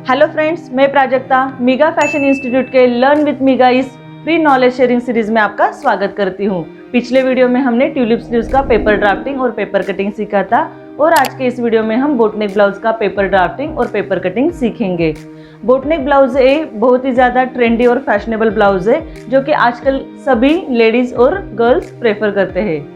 Hello friends, मैं Prajakta मीगा fashion institute के learn with मीगा इस फ्री नॉलेज शेयरिंग सीरीज में आपका स्वागत करती हूँ। पिछले वीडियो में हमने ट्यूलिप स्लीव्स का पेपर ड्राफ्टिंग और पेपर कटिंग सीखा था और आज के इस वीडियो में हम बोटनेक ब्लाउज का पेपर ड्राफ्टिंग और पेपर कटिंग सीखेंगे। बोटनेक ब्लाउज एक बहुत ही ज़्यादा ट्रेंडी और फैशनेबल ब्लाउज है जो कि आजकल सभी लेडीज़ और गर्ल्स प्रेफर करते हैं।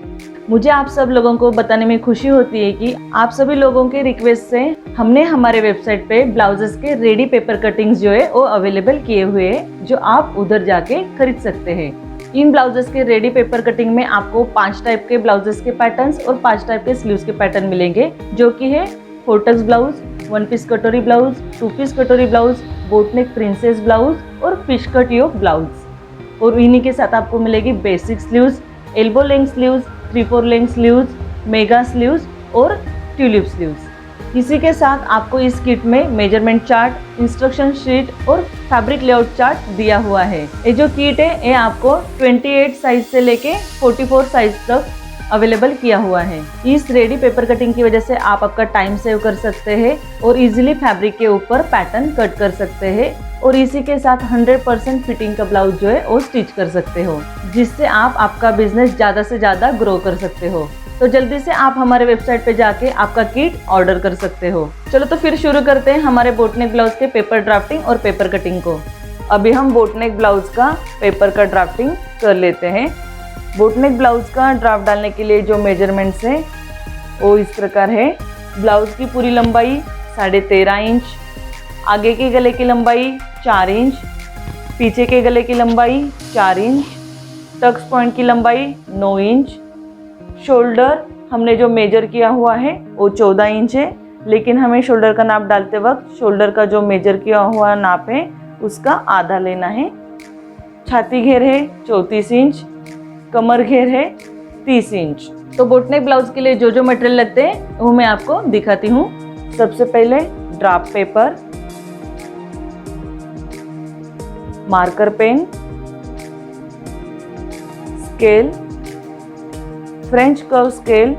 मुझे आप सब लोगों को बताने में खुशी होती है कि आप सभी लोगों के रिक्वेस्ट से हमने हमारे वेबसाइट पे ब्लाउजेस के रेडी पेपर कटिंग्स जो है वो अवेलेबल किए हुए हैं, जो आप उधर जाके खरीद सकते हैं। इन ब्लाउजेस के रेडी पेपर कटिंग में आपको 5 टाइप के ब्लाउजेस के पैटर्न्स और 5 टाइप के स्लीव्स के पैटर्न मिलेंगे, जो कि है 4 टक्स ब्लाउज, 1 पीस कटोरी ब्लाउज, 2 पीस कटोरी ब्लाउज, बोटनेक प्रिंसेस ब्लाउज और फिश कट योक ब्लाउज। और इन्हीं के साथ आपको मिलेगी basic sleeves, elbow length sleeves, 3/4 length sleeves, mega sleeves और ट्यूलिप स्लीव्स। इसी के साथ आपको इस किट में मेजरमेंट चार्ट, इंस्ट्रक्शन शीट और फैब्रिक लेआउट चार्ट दिया हुआ है। ये जो किट है ये आपको 28 साइज से लेके 44 साइज तक अवेलेबल किया हुआ है। इस रेडी पेपर कटिंग की वजह से आप आपका टाइम सेव कर सकते हैं और इजीली फैब्रिक के ऊपर पैटर्न कट कर सकते हैं और इसी के साथ 100% फिटिंग का ब्लाउज जो है वो स्टिच कर सकते हो, जिससे आप आपका बिजनेस ज़्यादा से ज़्यादा ग्रो कर सकते हो। तो जल्दी से आप हमारे वेबसाइट पे जाके आपका किट ऑर्डर कर सकते हो। चलो तो फिर शुरू करते हैं हमारे बोटनेक ब्लाउज के पेपर ड्राफ्टिंग और पेपर कटिंग को। अभी हम बोटनेक ब्लाउज का पेपर का ड्राफ्टिंग कर लेते हैं। बोटनेक ब्लाउज का ड्राफ्ट डालने के लिए जो मेजरमेंट्स है वो इस प्रकार है। ब्लाउज की पूरी लंबाई 13.5 इंच, आगे के गले की लंबाई 4 इंच, पीछे के गले की लंबाई 4 इंच, टक्स पॉइंट की लंबाई 9 इंच, शोल्डर हमने जो मेजर किया हुआ है वो 14 इंच है, लेकिन हमें शोल्डर का नाप डालते वक्त शोल्डर का जो मेजर किया हुआ नाप है उसका आधा लेना है। छाती घेर है 34 इंच, कमर घेर है 30 इंच। तो बोटनेक ब्लाउज के लिए जो जो मटेरियल लगते हैं वो मैं आपको दिखाती हूँ। सबसे पहले draft paper, marker pen, scale, French curve scale,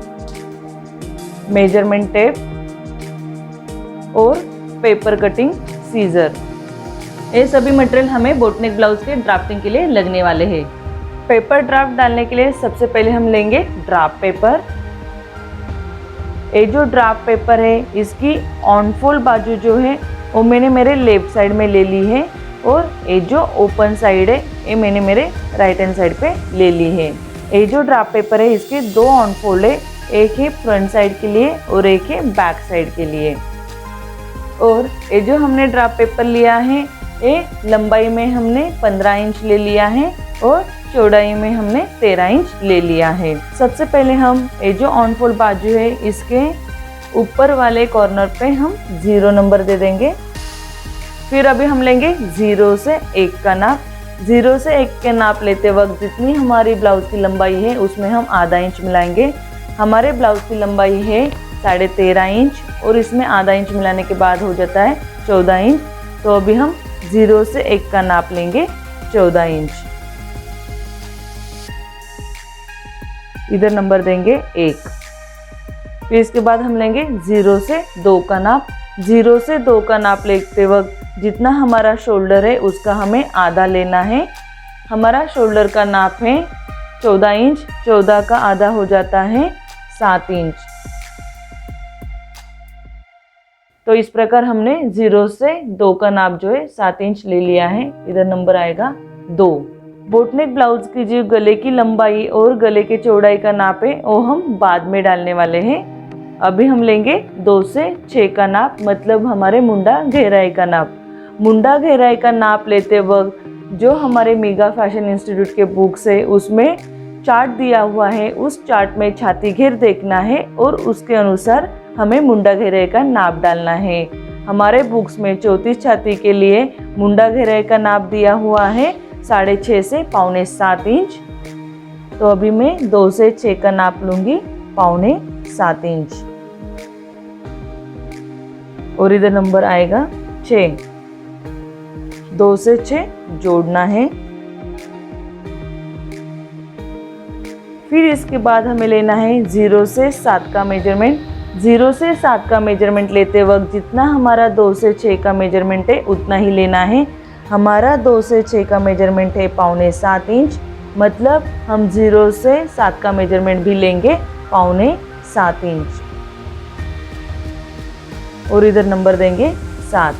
measurement tape और पेपर कटिंग सीजर। ये सभी मटेरियल हमें बोटनेक ब्लाउज के ड्राफ्टिंग के लिए लगने वाले हैं। पेपर ड्राफ्ट डालने के लिए सबसे पहले हम लेंगे ड्राफ्ट पेपर। ये जो ड्राफ्ट पेपर है इसकी ऑन फोल्ड बाजू जो है वो मैंने मेरे लेफ्ट साइड में ले ली है और ये जो ओपन साइड है ये मैंने मेरे राइट हैंड साइड पे ले ली है। ये जो ड्राफ्ट पेपर है इसके 2 ऑन फोल्ड है, एक है फ्रंट साइड के लिए और एक है बैक साइड के लिए। और ये जो हमने ड्राफ्ट पेपर लिया है ये लंबाई में हमने 15 इंच ले लिया है और चौड़ाई में हमने 13 इंच ले लिया है। सबसे पहले हम ये जो ऑन फोल्ड बाजू है इसके ऊपर वाले कॉर्नर पे हम 0 नंबर दे देंगे। फिर अभी हम लेंगे 0 से 1 का नाप। 0 से 1 के नाप लेते वक्त जितनी हमारी ब्लाउज की लंबाई है उसमें हम आधा इंच मिलाएंगे। हमारे ब्लाउज की लंबाई है 13.5 इंच और इसमें आधा इंच मिलाने के बाद हो जाता है 14 इंच। तो अभी हम 0 से 1 का नाप लेंगे 14 इंच। इधर नंबर देंगे 1। फिर इसके बाद हम लेंगे 0 से 2 का नाप। 0 से 2 का नाप लेते वक्त जितना हमारा शोल्डर है उसका हमें आधा लेना है। हमारा शोल्डर का नाप है 14 इंच, 14 का आधा हो जाता है 7 इंच। तो इस प्रकार हमने 0 से 2 का नाप जो है 7 इंच ले लिया है। इधर नंबर आएगा 2। बोटनेक ब्लाउज की जो गले की लंबाई और गले के चौड़ाई का नाप है वो हम बाद में डालने वाले हैं। अभी हम लेंगे 2 से 6 का नाप, मतलब हमारे मुंडा गहराई का नाप। मुंडा गहराई का नाप लेते वक्त जो हमारे मीगा फैशन इंस्टीट्यूट के बुक्स है उसमें चार्ट दिया हुआ है, उस चार्ट में छाती घेर देखना है और उसके अनुसार हमें मुंडा गहराई का नाप डालना है। हमारे बुक्स में 34 छाती के लिए मुंडा गहराई का नाप दिया हुआ है 6.5 से 6.25 इंच। तो अभी मैं 2 से 6 का नाप लूंगी 6.25 इंच और इधर नंबर आएगा 6। 2 से 6 जोड़ना है। फिर इसके बाद हमें लेना है 0 से 7 का मेजरमेंट। 0 से 7 का मेजरमेंट लेते वक्त जितना हमारा 2 से 6 का मेजरमेंट है उतना ही लेना है। हमारा 2 से 6 का मेजरमेंट है 7.25 इंच, मतलब हम 0 से 7 का मेजरमेंट भी लेंगे 7.25 इंच और इधर नंबर देंगे 7।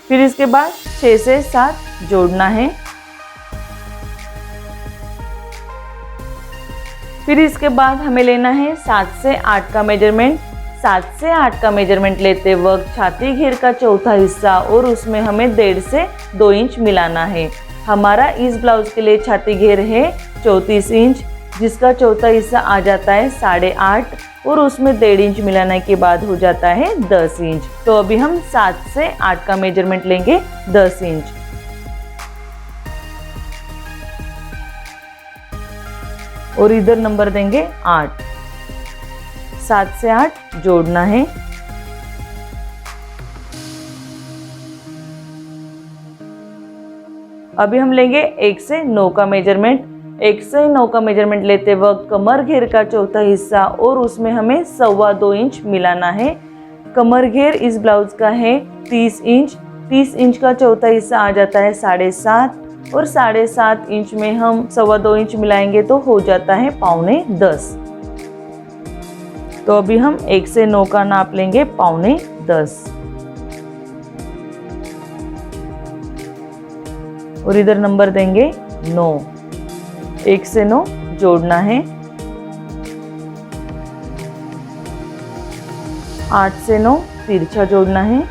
फिर इसके बाद 6 से 7 जोड़ना है। फिर इसके बाद हमें लेना है 7 से 8 का मेजरमेंट। 7 से 8 का मेजरमेंट लेते वक्त छाती घेर का चौथा हिस्सा और उसमें हमें 1.5 से 2 इंच मिलाना है। हमारा इस ब्लाउज के लिए छाती घेर है 34 इंच, जिसका चौथा हिस्सा आ जाता है 8.5 और उसमें 1.5 इंच मिलाने के बाद हो जाता है 10 इंच। तो अभी हम 7 से 8 का मेजरमेंट लेंगे 10 इंच और इधर नंबर देंगे 8। 7 से 8 जोड़ना है। अभी हम लेंगे 1 से 9 का मेजरमेंट। 1 से 9 का मेजरमेंट लेते वक्त कमर घेर का चौथा हिस्सा और उसमें हमें 2.25 इंच मिलाना है। कमर घेर इस ब्लाउज का है 30 इंच। 30 इंच का चौथा हिस्सा आ जाता है 7.5 और 7.5 इंच में हम 2.25 इंच मिलाएंगे तो हो जाता है 9.25। तो अभी हम 1 से 9 का नाप लेंगे 9.25 और इधर नंबर देंगे 9। 1 से 9 जोड़ना है। 8 से 9 तिरछा जोड़ना है।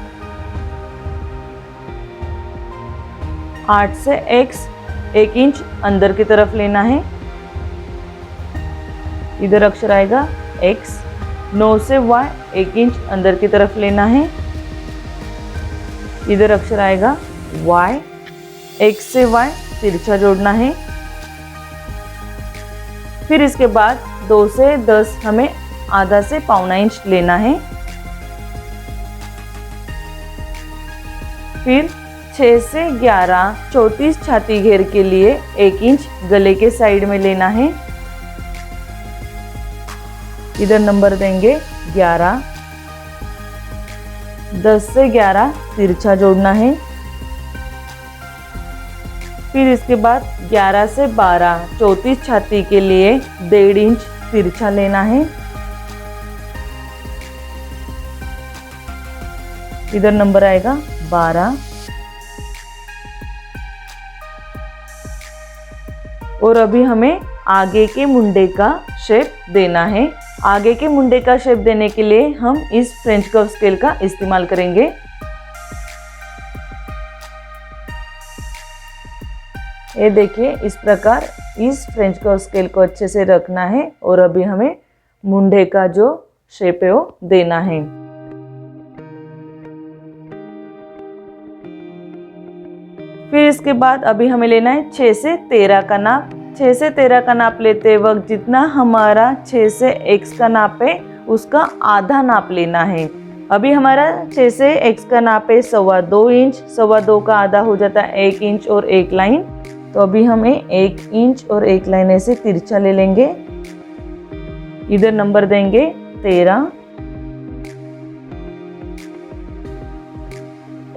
8 से x 1 इंच अंदर की तरफ लेना है। इधर अक्षर आएगा x। 9 से y 1 इंच अंदर की तरफ लेना है। इधर अक्षर आएगा y। x से y तिरछा जोड़ना है। फिर इसके बाद 2 से 10 हमें आधा से 1.25 इंच लेना है। फिर 6 से 11 34 छाती घेर के लिए 1 इंच गले के साइड में लेना है। इधर नंबर देंगे 11। 10 से 11 तिरछा जोड़ना है। फिर इसके बाद 11 से 12 34 छाती के लिए 1.5 इंच तिरछा लेना है। इधर नंबर आएगा 12 और अभी हमें आगे के मुंडे का शेप देना है। आगे के मुंडे का शेप देने के लिए हम इस फ्रेंच कर्व स्केल का इस्तेमाल करेंगे। ये देखिए, इस प्रकार इस फ्रेंच कर्व स्केल को अच्छे से रखना है और अभी हमें मुंडे का जो शेप है वो देना है। फिर इसके बाद अभी हमें लेना है 6 से 13 का नाप। 6 से 13 का नाप लेते वक्त जितना हमारा 6 से x का नाप है उसका आधा नाप लेना है। अभी हमारा 6 से x का नाप है 2.25 इंच। 2.25 का आधा हो जाता है 1 इंच और 1 लाइन। तो अभी हमें 1 इंच और 1 लाइन ऐसे तिरछा ले लेंगे। इधर नंबर देंगे 13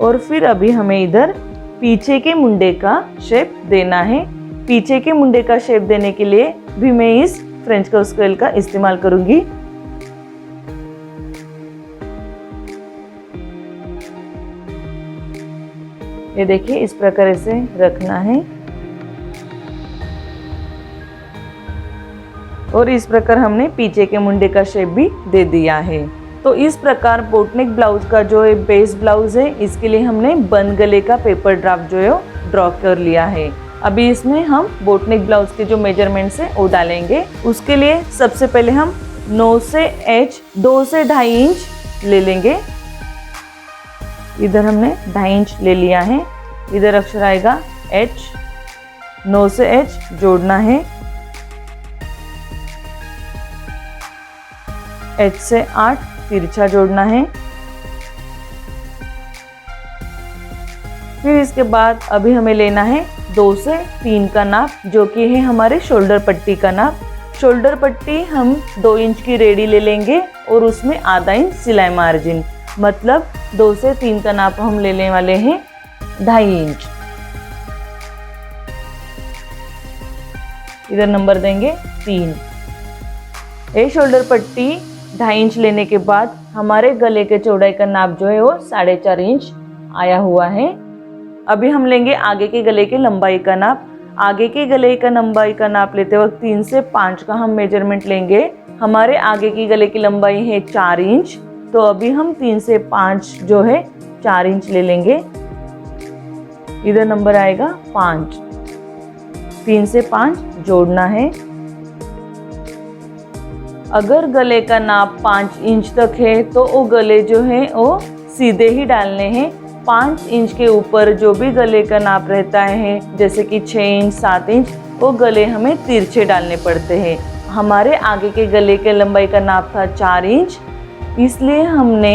और फिर अभी हमें इधर पीछे के मुंडे का शेप देना है। पीछे के मुंडे का शेप देने के लिए भी मैं इस फ्रेंच कर्व स्केल का इस्तेमाल करूंगी। ये देखिए, इस प्रकार से रखना है और इस प्रकार हमने पीछे के मुंडे का शेप भी दे दिया है। तो इस प्रकार बोटनेक ब्लाउज का जो है बेस ब्लाउज है, इसके लिए हमने बंद गले का पेपर ड्राफ्ट जो है ड्रॉ कर लिया है। अभी इसमें हम बोटनेक ब्लाउज के जो मेजरमेंट्स है वो डालेंगे। उसके लिए सबसे पहले हम 9 से h 2 से 2.5 इंच ले लेंगे। इधर हमने 2.5 इंच ले लिया है। इधर अक्षर आएगा h। 9 से h जोड़ना है। h से 8 तिरछा जोड़ना है। फिर इसके बाद अभी हमें लेना है 2 से 3 का नाप, जो कि है हमारे शोल्डर पट्टी का नाप। शोल्डर पट्टी हम 2 इंच की रेडी ले लेंगे और उसमें आधा इंच सिलाई मार्जिन, मतलब 2 से 3 का नाप हम लेने वाले हैं 2.5 इंच। इधर नंबर देंगे 3। ये शोल्डर पट्टी 2.5 इंच लेने के बाद हमारे गले के चौड़ाई का नाप जो है वो 4.5 इंच आया हुआ है। अभी हम लेंगे आगे के गले के लंबाई का नाप। आगे के गले का लंबाई का नाप लेते वक्त 3 से 5 का हम मेजरमेंट लेंगे। हमारे आगे की गले की लंबाई है 4 इंच, तो अभी हम 3 से 5 जो है 4 इंच ले लेंगे। इधर नंबर आएगा 5। 3 से 5 जोड़ना है। अगर गले का नाप 5 इंच तक है तो वो गले जो है वो सीधे ही डालने हैं। 5 इंच के ऊपर जो भी गले का नाप रहता है, जैसे कि 6 इंच 7 इंच, वो गले हमें तिरछे डालने पड़ते हैं। हमारे आगे के गले के लंबाई का नाप था 4 इंच, इसलिए हमने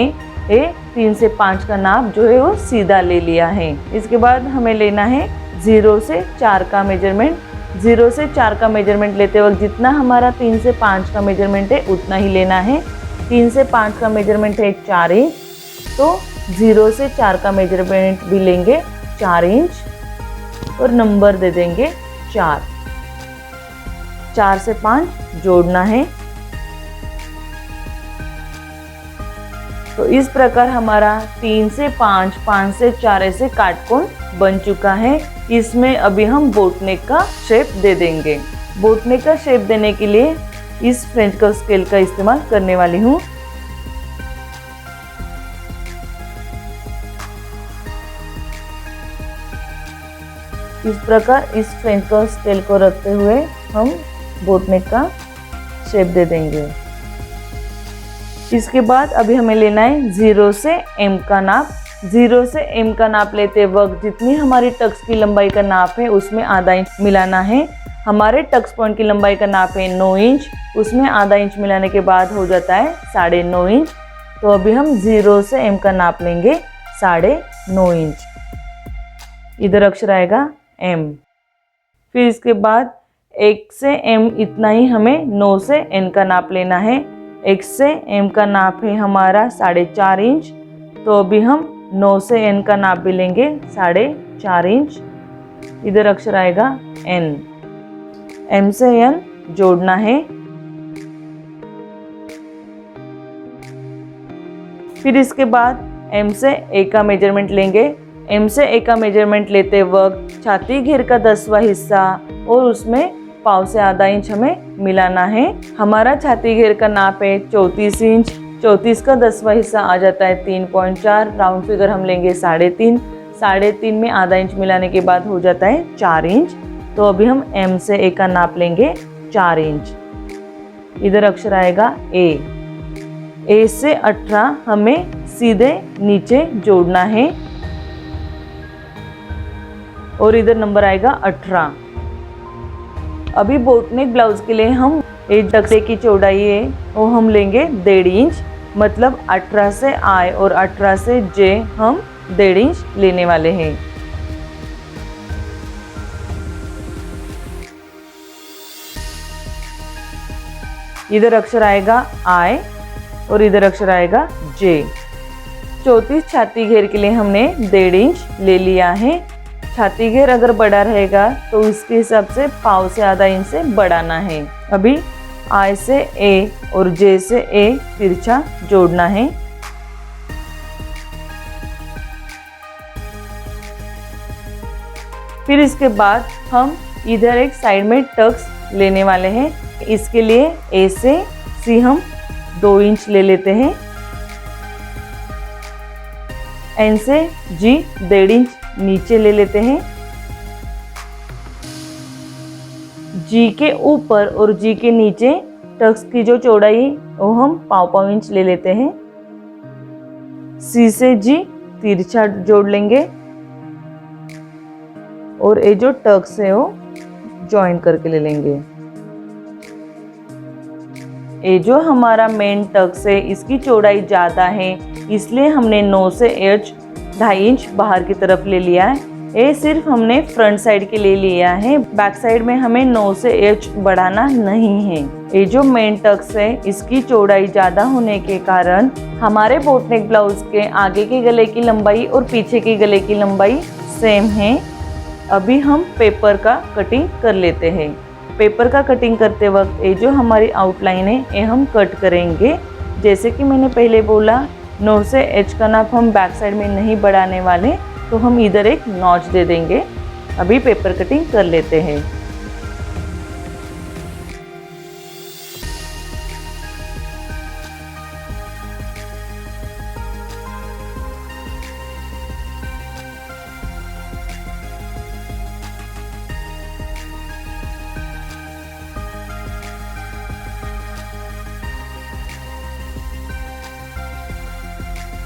ये 3 से 5 का नाप जो है वो सीधा ले लिया है। इसके बाद हमें लेना है 0 से 4 का मेजरमेंट। 0 से 4 का मेजरमेंट लेते वक्त जितना हमारा 3 से 5 का मेजरमेंट है उतना ही लेना है। 3 से 5 का मेजरमेंट है 4 इंच, तो 0 से 4 का मेजरमेंट भी लेंगे 4 इंच और नंबर दे देंगे 4। 4 से 5 जोड़ना है। तो इस प्रकार हमारा 3 से 5, 5 से 4 ऐसे काटकोण बन चुका है। इसमें अभी हम बोटनेक का शेप दे देंगे। बोटनेक का शेप देने के लिए इस फ्रेंच कर्व स्केल का इस्तेमाल करने वाली हूँ। इस प्रकार इस फ्रेंच कर्व स्केल को रखते हुए हम बोटनेक का शेप दे देंगे। इसके बाद अभी हमें लेना है 0 से m का नाप। 0 से m का नाप लेते वक्त जितनी हमारी टक्स की लंबाई का नाप है उसमें आधा इंच मिलाना है। हमारे टक्स पॉइंट की लंबाई का नाप है 9 इंच, उसमें आधा इंच मिलाने के बाद हो जाता है 9.5 इंच। तो अभी हम 0 से m का नाप लेंगे 9.5 इंच। इधर अक्षर आएगा m। फिर इसके बाद 1 से m इतना ही हमें 9 से n का नाप लेना है। 1 से m का नाप है हमारा 4.5 इंच, तो अभी हम 9 से n का नाप भी लेंगे 4.5 इंच। इधर अक्षर आएगा n। m से n जोड़ना है। फिर इसके बाद m से a का मेजरमेंट लेंगे। m से a का मेजरमेंट लेते वक्त छाती घेर का 10वां हिस्सा और उसमें पाव से आधा इंच हमें मिलाना है। हमारा छाती घेर का नाप है 34 इंच। 34 का 10वां हिस्सा आ जाता है 3.4। राउंड फिगर हम लेंगे 3.5। 3.5 में आधा इंच मिलाने के बाद हो जाता है 4 इंच। तो अभी हम m से a का नाप लेंगे 4 इंच। इधर अक्षर आएगा a। a से 18 हमें सीधे नीचे जोड़ना है और इधर नंबर आएगा 18। अभी बोटनेक ब्लाउज के लिए हम एक टक्से की चौड़ाई है वो हम लेंगे 1.5 इंच, मतलब 18 से I और 18 से J हम 1.5 इंच लेने वाले हैं। इधर अक्षर आएगा I और इधर अक्षर आएगा J। 34 छाती घेर के लिए हमने 1.5 इंच ले लिया है। छाती घेर अगर बड़ा रहेगा तो उसके हिसाब से पाव से आधा इंच से बढ़ाना है। अभी I से A और J से A तिरछा जोड़ना है। फिर इसके बाद हम इधर एक साइड में टक्स लेने वाले हैं। इसके लिए A से C हम 2 इंच ले लेते हैं। N से G 1.5 इंच नीचे ले लेते हैं। G के ऊपर और G के नीचे टक्स की जो चौड़ाई वो हम पाव इंच ले लेते हैं। C से G तिरछा जोड़ लेंगे और ये जो टक्स है वो ज्वाइन करके ले लेंगे। ये जो हमारा मेन टक्स है इसकी चौड़ाई ज़्यादा है, इसलिए हमने 9 से 2.5 इंच बाहर की तरफ ले लिया है। ये सिर्फ हमने फ्रंट साइड के लिए लिया है, बैक साइड में हमें 9 से h बढ़ाना नहीं है। ये जो मेन टक्स है इसकी चौड़ाई ज्यादा होने के कारण हमारे बोट नेक ब्लाउज के आगे के गले की लंबाई और पीछे के गले की लंबाई सेम है। अभी हम पेपर का कटिंग कर लेते हैं। पेपर का कटिंग करते वक्त ये जो हमारी आउटलाइन है ये हम कट करेंगे। जैसे कि मैंने पहले बोला 9 से h का नाप हम बैक साइड में नहीं बढ़ाने वाले, तो हम इधर एक नॉच दे देंगे। अभी पेपर कटिंग कर लेते हैं।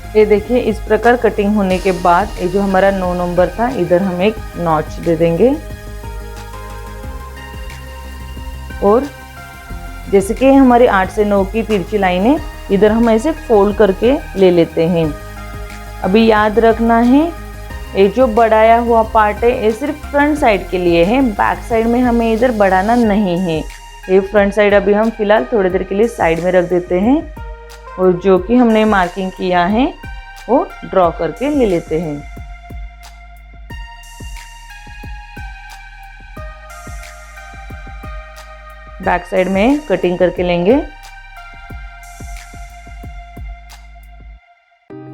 ये देखिए इस प्रकार कटिंग होने के बाद ये जो हमारा 9 नंबर था इधर हम एक नॉच दे देंगे। और जैसे कि हमारी 8 से 9 की तिरछी लाइन है, इधर हम ऐसे फोल्ड करके ले लेते हैं। अभी याद रखना है ये जो बढ़ाया हुआ पार्ट है ये सिर्फ फ्रंट साइड के लिए है, बैक साइड में हमें इधर बढ़ाना नहीं है। ये फ्रंट साइड अभी हम फिलहाल थोड़ी देर के लिए साइड में रख देते हैं और जो कि हमने मार्किंग किया है वो ड्रॉ करके ले लेते हैं। बैक साइड में कटिंग करके लेंगे।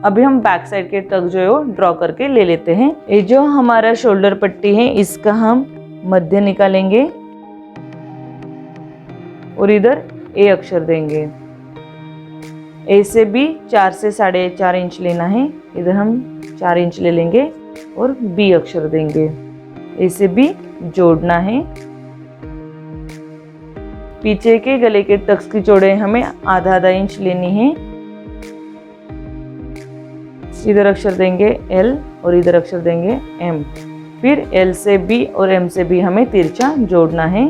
अभी हम बैक साइड के टक जो है वो ड्रॉ करके ले लेते हैं। ये जो हमारा शोल्डर पट्टी है इसका हम मध्य निकालेंगे और इधर ए अक्षर देंगे। ए से भी 4 से 4.5 इंच लेना है, इधर हम 4 इंच ले लेंगे और बी अक्षर देंगे। ए से भी जोड़ना है। पीछे के गले के टक्स की चौड़ाई हमें आधा इंच लेनी है। इधर अक्षर देंगे एल और इधर अक्षर देंगे एम। फिर एल से बी और एम से बी हमें तिरछा जोड़ना है।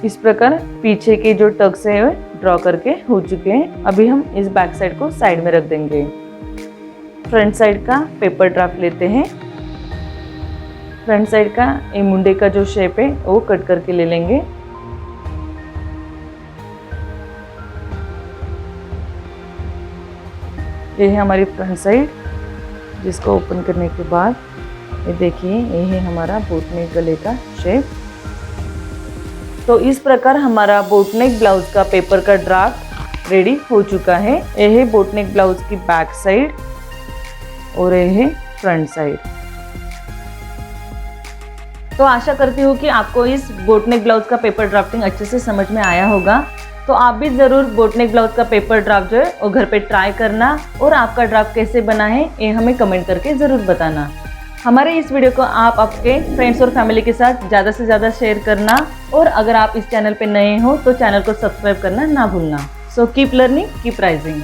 इस प्रकार पीछे के जो टक्स है वे ड्रॉ करके हो चुके हैं। अभी हम इस बैक साइड को साइड में रख देंगे। फ्रंट साइड का पेपर ड्राफ्ट लेते हैं। फ्रंट साइड का ये मुंडे का जो शेप है वो कट करके ले लेंगे। ये है हमारी फ्रंट साइड, जिसको ओपन करने के बाद ये देखिए ये है हमारा बोट नेक गले का शेप। तो इस प्रकार हमारा बोट नेक ब्लाउज का पेपर का ड्राफ्ट रेडी हो चुका है। यह है बोट नेक ब्लाउज की बैक साइड और यह है फ्रंट साइड। तो आशा करती हूँ कि आपको इस बोट नेक ब्लाउज का पेपर ड्राफ्टिंग अच्छे से समझ में आया होगा। तो आप भी ज़रूर बोट नेक ब्लाउज का पेपर ड्राफ्ट जो है वो घर पे ट्राई करना और आपका ड्राफ्ट कैसे बना है ये हमें कमेंट करके ज़रूर बताना। हमारे इस वीडियो को आप आपके फ्रेंड्स और फैमिली के साथ ज़्यादा से ज़्यादा शेयर करना और अगर आप इस चैनल पे नए हो तो चैनल को सब्सक्राइब करना ना भूलना। So keep learning, keep rising.